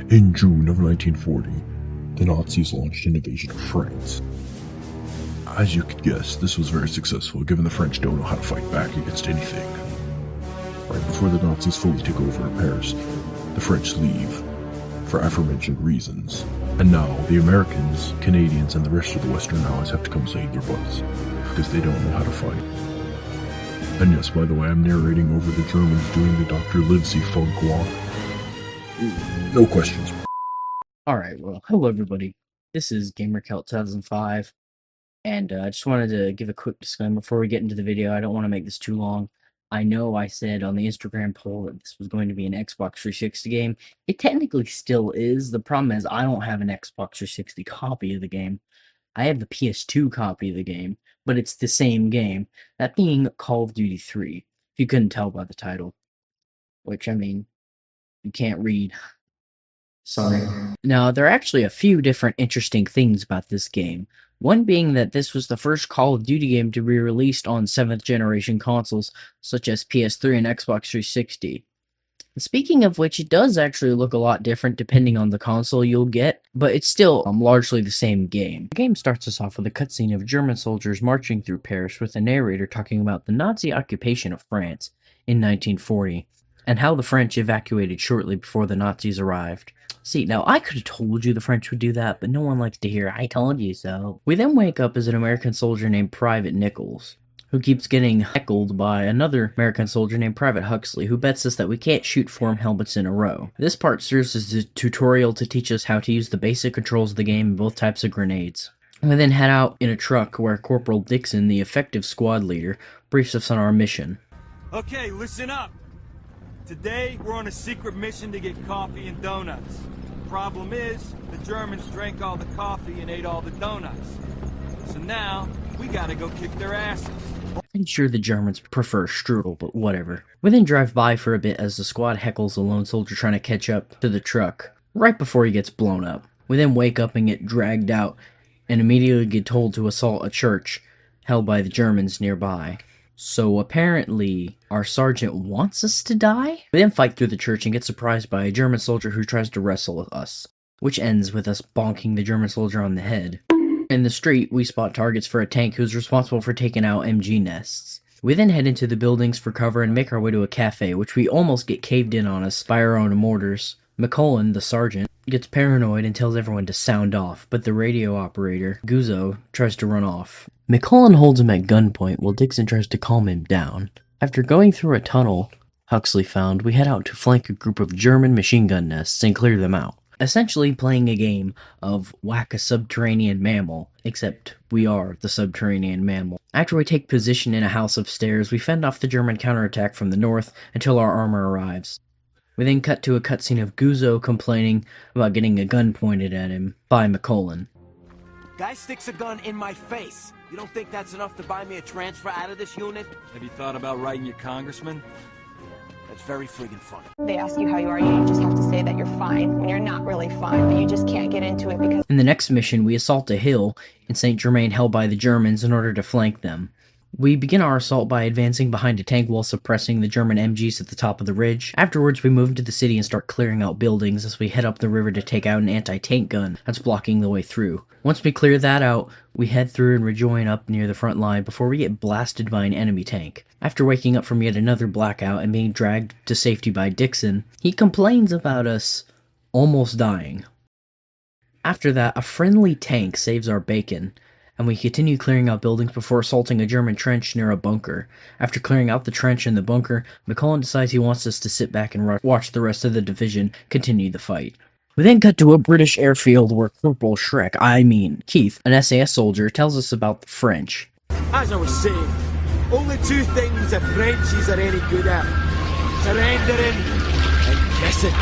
In June of 1940, the Nazis launched an invasion of France. As you could guess, this was very successful given the French don't know how to fight back against anything. Right before the Nazis fully take over Paris, the French leave, for aforementioned reasons. And now, the Americans, Canadians, and the rest of the Western Allies have to come save their butts, because they don't know how to fight. And yes, by the way, I'm narrating over the Germans doing the Dr. Livesey funk walk. No questions. Alright, well, hello everybody. This is GamerCelt2005, and I just wanted to give a quick disclaimer before we get into the video. I don't want to make this too long. I know I said on the Instagram poll that this was going to be an Xbox 360 game. It technically still is. The problem is I don't have an Xbox 360 copy of the game. I have the PS2 copy of the game, but it's the same game. That being Call of Duty 3, if you couldn't tell by the title. Which, I mean, you can't read. Sorry. Now, there are actually a few different interesting things about this game. One being that this was the first Call of Duty game to be released on 7th generation consoles, such as PS3 and Xbox 360. Speaking of which, it does actually look a lot different depending on the console you'll get, but it's still largely the same game. The game starts us off with a cutscene of German soldiers marching through Paris with a narrator talking about the Nazi occupation of France in 1940, and how the French evacuated shortly before the Nazis arrived. See, now I could have told you the French would do that, but no one likes to hear, "I told you so." We then wake up as an American soldier named Private Nichols, who keeps getting heckled by another American soldier named Private Huxley, who bets us that we can't shoot 4 helmets in a row. This part serves as a tutorial to teach us how to use the basic controls of the game and both types of grenades. We then head out in a truck where Corporal Dixon, the effective squad leader, briefs us on our mission. Okay, listen up. Today, we're on a secret mission to get coffee and donuts. Problem is, the Germans drank all the coffee and ate all the donuts. So now, we gotta go kick their asses. I'm sure the Germans prefer strudel, but whatever. We then drive by for a bit as the squad heckles a lone soldier trying to catch up to the truck, right before he gets blown up. We then wake up and get dragged out, and immediately get told to assault a church held by the Germans nearby. So apparently, our sergeant wants us to die? We then fight through the church and get surprised by a German soldier who tries to wrestle with us, which ends with us bonking the German soldier on the head. In the street, we spot targets for a tank who's responsible for taking out MG nests. We then head into the buildings for cover and make our way to a cafe, which we almost get caved in on us by our own mortars. McCullen, the sergeant, gets paranoid and tells everyone to sound off, but the radio operator, Guzzo, tries to run off. McCullen holds him at gunpoint while Dixon tries to calm him down. After going through a tunnel Huxley found, we head out to flank a group of German machine gun nests and clear them out. Essentially playing a game of whack a subterranean mammal, except we are the subterranean mammal. After we take position in a house upstairs, we fend off the German counterattack from the north until our armor arrives. We then cut to a cutscene of Guzzo complaining about getting a gun pointed at him by McCullen. Guy sticks a gun in my face. You don't think that's enough to buy me a transfer out of this unit? Have you thought about writing your congressman? That's very friggin' funny. They ask you how you are, you just have to say that you're fine when you're not really fine, but you just can't get into it because... In the next mission, we assault a hill in St. Germain held by the Germans in order to flank them. We begin our assault by advancing behind a tank while suppressing the German MGs at the top of the ridge. Afterwards, we move into the city and start clearing out buildings as we head up the river to take out an anti-tank gun that's blocking the way through. Once we clear that out, we head through and rejoin up near the front line before we get blasted by an enemy tank. After waking up from yet another blackout and being dragged to safety by Dixon, he complains about us almost dying. After that, a friendly tank saves our bacon, and we continue clearing out buildings before assaulting a German trench near a bunker. After clearing out the trench and the bunker, McCullen decides he wants us to sit back and watch the rest of the division continue the fight. We then cut to a British airfield where Corporal Keith, an SAS soldier, tells us about the French. As I was saying, only 2 things the Frenchies are any good at. Surrendering and kissing.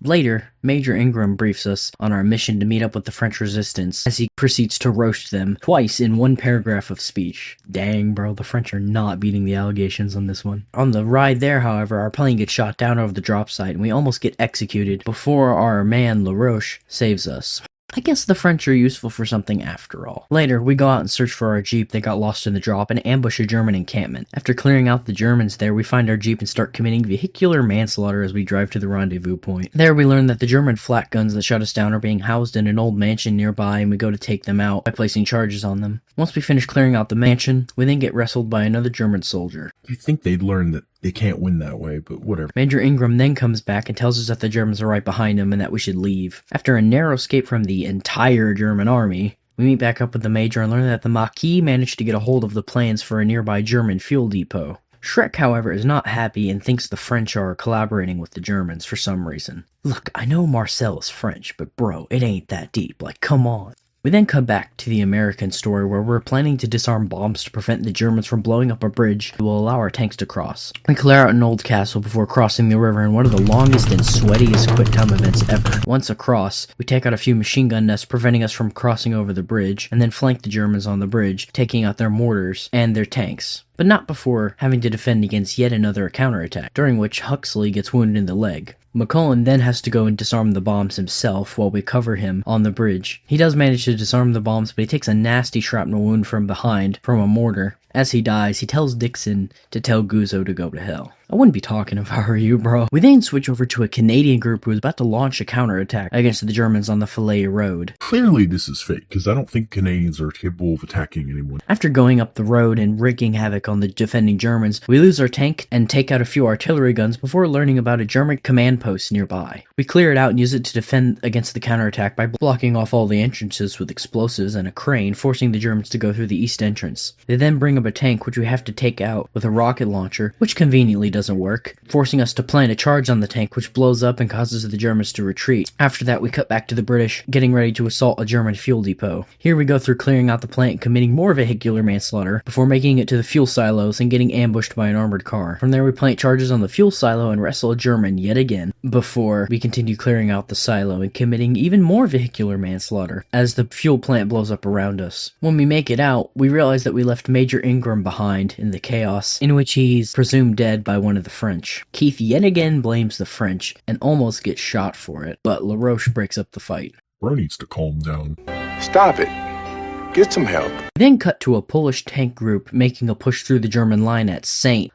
Later, Major Ingram briefs us on our mission to meet up with the French resistance as he proceeds to roast them twice in one paragraph of speech. Dang, bro, the French are not beating the allegations on this one. On the ride there, however, our plane gets shot down over the drop site and we almost get executed before our man LaRoche saves us. I guess the French are useful for something after all. Later, we go out and search for our jeep that got lost in the drop and ambush a German encampment. After clearing out the Germans there, we find our jeep and start committing vehicular manslaughter as we drive to the rendezvous point. There we learn that the German flak guns that shut us down are being housed in an old mansion nearby, and we go to take them out by placing charges on them. Once we finish clearing out the mansion, we then get wrestled by another German soldier. You'd think they'd learn that they can't win that way, but whatever. Major Ingram then comes back and tells us that the Germans are right behind him and that we should leave. After a narrow escape from the entire German army, we meet back up with the Major and learn that the Maquis managed to get a hold of the plans for a nearby German fuel depot. Shrek, however, is not happy and thinks the French are collaborating with the Germans for some reason. Look, I know Marcel is French, but bro, it ain't that deep, like come on. We then come back to the American story where we're planning to disarm bombs to prevent the Germans from blowing up a bridge that will allow our tanks to cross. We clear out an old castle before crossing the river in one of the longest and sweatiest quick time events ever. Once across, we take out a few machine gun nests preventing us from crossing over the bridge, and then flank the Germans on the bridge, taking out their mortars and their tanks. But not before having to defend against yet another counterattack, during which Huxley gets wounded in the leg. McCullen then has to go and disarm the bombs himself while we cover him on the bridge. He does manage to disarm the bombs, but he takes a nasty shrapnel wound from behind from a mortar. As he dies, he tells Dixon to tell Guzzo to go to hell. I wouldn't be talking if I were you, bro. We then switch over to a Canadian group who is about to launch a counterattack against the Germans on the Fillet Road. Clearly this is fake, because I don't think Canadians are capable of attacking anyone. After going up the road and wreaking havoc on the defending Germans, we lose our tank and take out a few artillery guns before learning about a German command post nearby. We clear it out and use it to defend against the counterattack by blocking off all the entrances with explosives and a crane, forcing the Germans to go through the east entrance. They then bring up a tank which we have to take out with a rocket launcher, which conveniently doesn't work, forcing us to plant a charge on the tank which blows up and causes the Germans to retreat. After that, we cut back to the British, getting ready to assault a German fuel depot. Here we go through clearing out the plant and committing more vehicular manslaughter before making it to the fuel silos and getting ambushed by an armored car. From there we plant charges on the fuel silo and wrestle a German yet again, before we continue clearing out the silo and committing even more vehicular manslaughter as the fuel plant blows up around us. When we make it out, we realize that we left Major Ingram behind in the chaos, in which he's presumed dead by one of the French. Keith yet again blames the French and almost gets shot for it, but LaRoche breaks up the fight. Bro needs to calm down. Stop it. Get some help. We then cut to a Polish tank group making a push through the German line at St.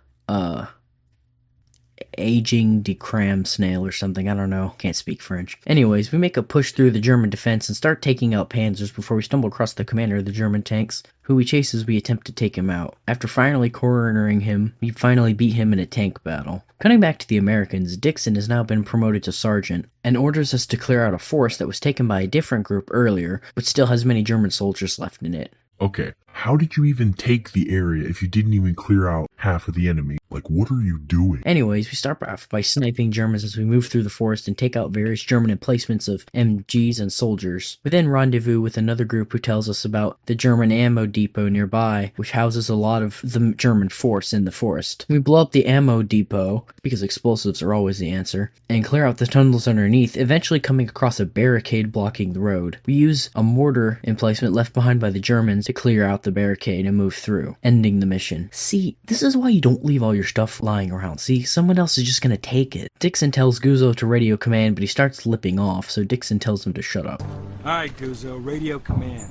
Aging de Cram Snail or something, I don't know, can't speak French. Anyways, we make a push through the German defense and start taking out panzers before we stumble across the commander of the German tanks, who we chase as we attempt to take him out. After finally cornering him, we finally beat him in a tank battle. Cutting back to the Americans, Dixon has now been promoted to sergeant and orders us to clear out a force that was taken by a different group earlier, but still has many German soldiers left in it. Okay, how did you even take the area if you didn't even clear out half of the enemy? Like, what are you doing? Anyways, we start off by sniping Germans as we move through the forest and take out various German emplacements of MGs and soldiers. We then rendezvous with another group who tells us about the German ammo depot nearby, which houses a lot of the German force in the forest. We blow up the ammo depot, because explosives are always the answer, and clear out the tunnels underneath, eventually coming across a barricade blocking the road. We use a mortar emplacement left behind by the Germans to clear out the barricade and move through, ending the mission. See, this is why you don't leave all your stuff lying around. See, someone else is just gonna take it. Dixon tells Guzzo to radio command, but he starts lipping off, so Dixon tells him to shut up. Alright, Guzzo, radio command.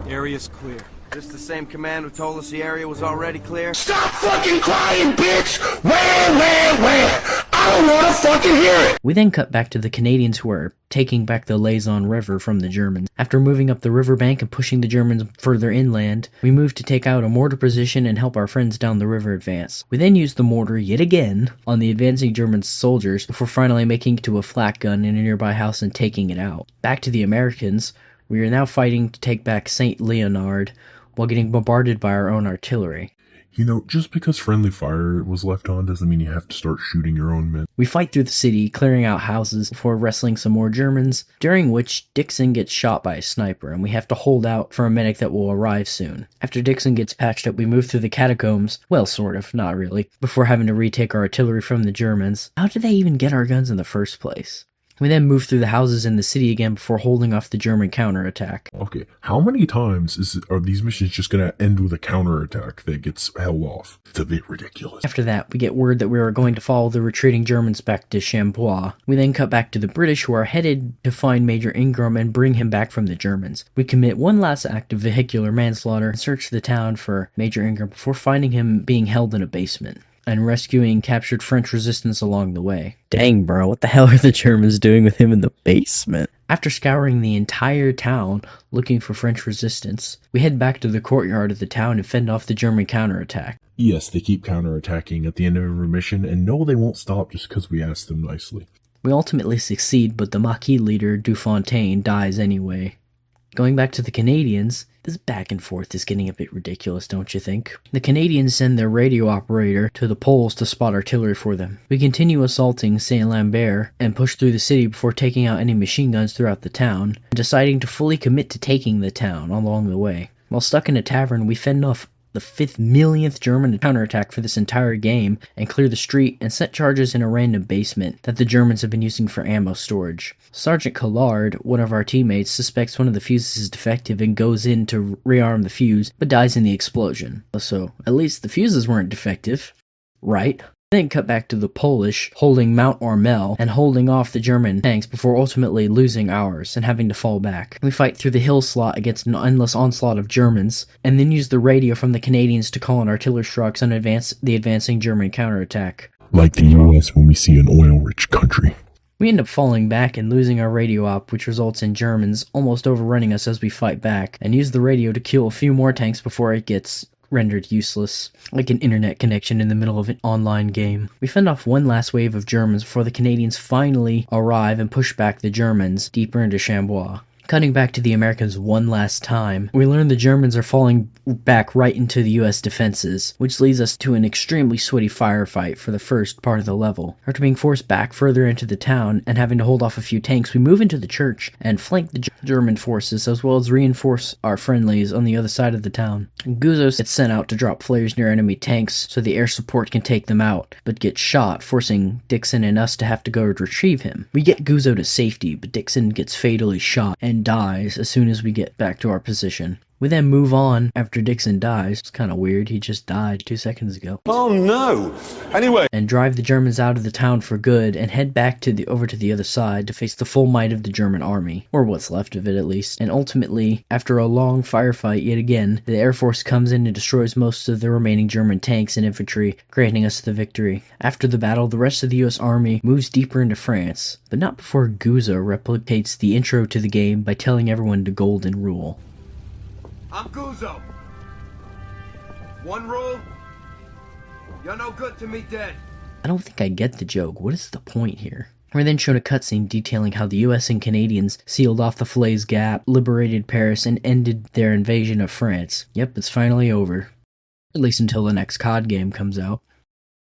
Area's clear. This the same command who told us the area was already clear? Stop fucking crying, bitch! Where? I don't wanna fucking hear it! We then cut back to the Canadians who are taking back the Laison River from the Germans. After moving up the riverbank and pushing the Germans further inland, we move to take out a mortar position and help our friends down the river advance. We then use the mortar yet again on the advancing German soldiers before finally making it to a flak gun in a nearby house and taking it out. Back to the Americans, we are now fighting to take back St. Leonard while getting bombarded by our own artillery. You know, just because friendly fire was left on doesn't mean you have to start shooting your own men. We fight through the city, clearing out houses before wrestling some more Germans, during which Dixon gets shot by a sniper, and we have to hold out for a medic that will arrive soon. After Dixon gets patched up, we move through the catacombs, well, sort of, not really, before having to retake our artillery from the Germans. How did they even get our guns in the first place? We then move through the houses in the city again before holding off the German counterattack. Okay, how many times are these missions just gonna end with a counterattack that gets held off? It's a bit ridiculous. After that, we get word that we are going to follow the retreating Germans back to Chambois. We then cut back to the British, who are headed to find Major Ingram and bring him back from the Germans. We commit one last act of vehicular manslaughter and search the town for Major Ingram before finding him being held in a basement and rescuing captured French resistance along the way. Dang, bro, what the hell are the Germans doing with him in the basement? After scouring the entire town looking for French resistance, we head back to the courtyard of the town and fend off the German counterattack. Yes, they keep counterattacking at the end of every mission, and no, they won't stop just because we asked them nicely. We ultimately succeed, but the Maquis leader, Dufontaine, dies anyway. Going back to the Canadians, this back and forth is getting a bit ridiculous, don't you think? The Canadians send their radio operator to the Poles to spot artillery for them. We continue assaulting Saint-Lambert and push through the city before taking out any machine guns throughout the town, and deciding to fully commit to taking the town along the way. While stuck in a tavern, we fend off the 5th millionth German counterattack for this entire game and clear the street and set charges in a random basement that the Germans have been using for ammo storage. Sergeant Collard, one of our teammates, suspects one of the fuses is defective and goes in to rearm the fuse, but dies in the explosion. So, at least the fuses weren't defective, right? Then cut back to the Polish holding Mount Ormel and holding off the German tanks before ultimately losing ours and having to fall back. We fight through the hill slot against an endless onslaught of Germans, and then use the radio from the Canadians to call in artillery strikes on the advancing German counterattack. Like the US when we see an oil-rich country. We end up falling back and losing our radio op, which results in Germans almost overrunning us as we fight back, and use the radio to kill a few more tanks before it gets rendered useless, like an internet connection in the middle of an online game. We fend off one last wave of Germans before the Canadians finally arrive and push back the Germans deeper into Chambois. Cutting back to the Americans one last time, we learn the Germans are falling back right into the US defenses, which leads us to an extremely sweaty firefight for the first part of the level. After being forced back further into the town and having to hold off a few tanks, we move into the church and flank the German forces as well as reinforce our friendlies on the other side of the town. Guzzo gets sent out to drop flares near enemy tanks so the air support can take them out, but gets shot, forcing Dixon and us to have to go retrieve him. We get Guzzo to safety, but Dixon gets fatally shot and dies as soon as we get back to our position. We then move on after Dixon dies. It's kind of weird, he just died 2 seconds ago. Oh no! Anyway. And drive the Germans out of the town for good and head back over to the other side to face the full might of the German army, or what's left of it at least. And ultimately, after a long firefight yet again, the Air Force comes in and destroys most of the remaining German tanks and infantry, granting us the victory. After the battle, the rest of the US Army moves deeper into France, but not before Guzzo replicates the intro to the game by telling everyone the golden rule. I'm Guzzo. One rule, you're no good to me dead. I don't think I get the joke. What is the point here? We're then shown a cutscene detailing how the US and Canadians sealed off the Falaise Gap, liberated Paris, and ended their invasion of France. Yep, it's finally over. At least until the next COD game comes out.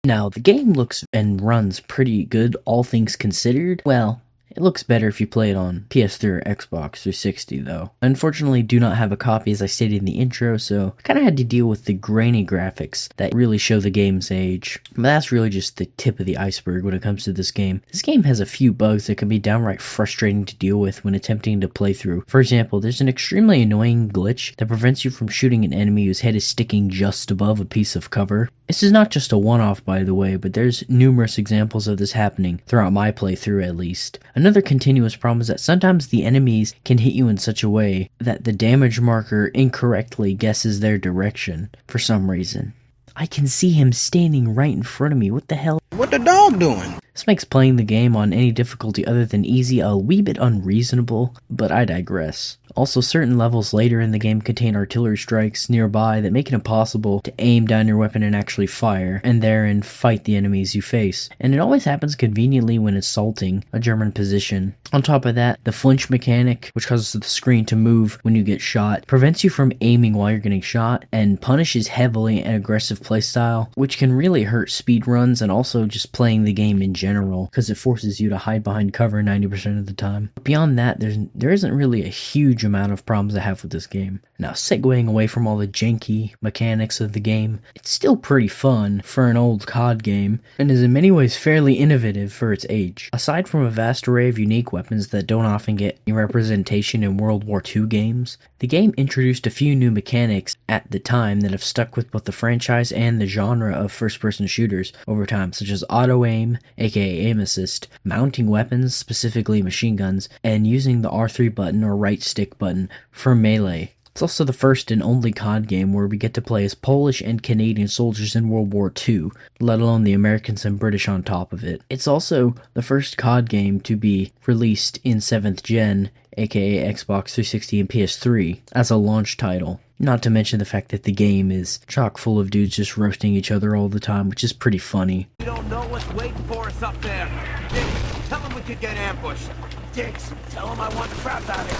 Now, the game looks and runs pretty good, all things considered. Well, it looks better if you play it on PS3 or Xbox 360 though. I unfortunately do not have a copy as I stated in the intro, so I kind of had to deal with the grainy graphics that really show the game's age. But that's really just the tip of the iceberg when it comes to this game. This game has a few bugs that can be downright frustrating to deal with when attempting to play through. For example, there's an extremely annoying glitch that prevents you from shooting an enemy whose head is sticking just above a piece of cover. This is not just a one-off, by the way, but there's numerous examples of this happening throughout my playthrough at least. Another continuous problem is that sometimes the enemies can hit you in such a way that the damage marker incorrectly guesses their direction for some reason. I can see him standing right in front of me. What the hell? What the dog doing? This makes playing the game on any difficulty other than easy a wee bit unreasonable, but I digress. Also, certain levels later in the game contain artillery strikes nearby that make it impossible to aim down your weapon and actually fire, and therein fight the enemies you face. And it always happens conveniently when assaulting a German position. On top of that, the flinch mechanic, which causes the screen to move when you get shot, prevents you from aiming while you're getting shot, and punishes heavily an aggressive playstyle, which can really hurt speedruns and also just playing the game in general, because it forces you to hide behind cover 90% of the time. Beyond that, there isn't really a huge amount of problems I have with this game. Now, segueing away from all the janky mechanics of the game, it's still pretty fun for an old COD game, and is in many ways fairly innovative for its age. Aside from a vast array of unique weapons that don't often get any representation in World War II games, the game introduced a few new mechanics at the time that have stuck with both the franchise and the genre of first-person shooters over time, such as auto-aim, aka aim assist, mounting weapons, specifically machine guns, and using the R3 button or right stick button for melee. It's also the first and only COD game where we get to play as Polish and Canadian soldiers in World War II, let alone the Americans and British on top of it. It's also the first COD game to be released in 7th gen, aka Xbox 360 and PS3, as a launch title. Not to mention the fact that the game is chock full of dudes just roasting each other all the time, which is pretty funny. We don't know what's waiting for us up there. Diggs, tell him we could get ambushed. Diggs, tell him I want the crap out of him.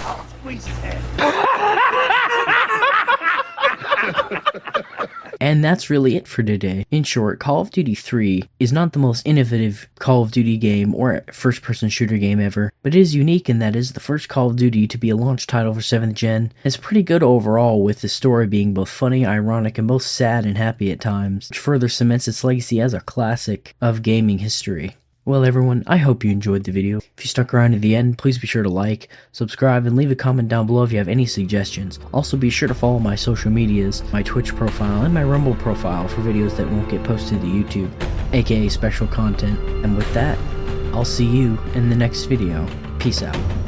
I'll squeeze his head. And that's really it for today. In short, Call of Duty 3 is not the most innovative Call of Duty game or first-person shooter game ever, but it is unique in that it is the first Call of Duty to be a launch title for 7th gen. It's pretty good overall, with the story being both funny, ironic, and both sad and happy at times, which further cements its legacy as a classic of gaming history. Well everyone, I hope you enjoyed the video. If you stuck around to the end, please be sure to like, subscribe, and leave a comment down below if you have any suggestions. Also be sure to follow my social medias, my Twitch profile, and my Rumble profile for videos that won't get posted to YouTube, aka special content. And with that, I'll see you in the next video. Peace out.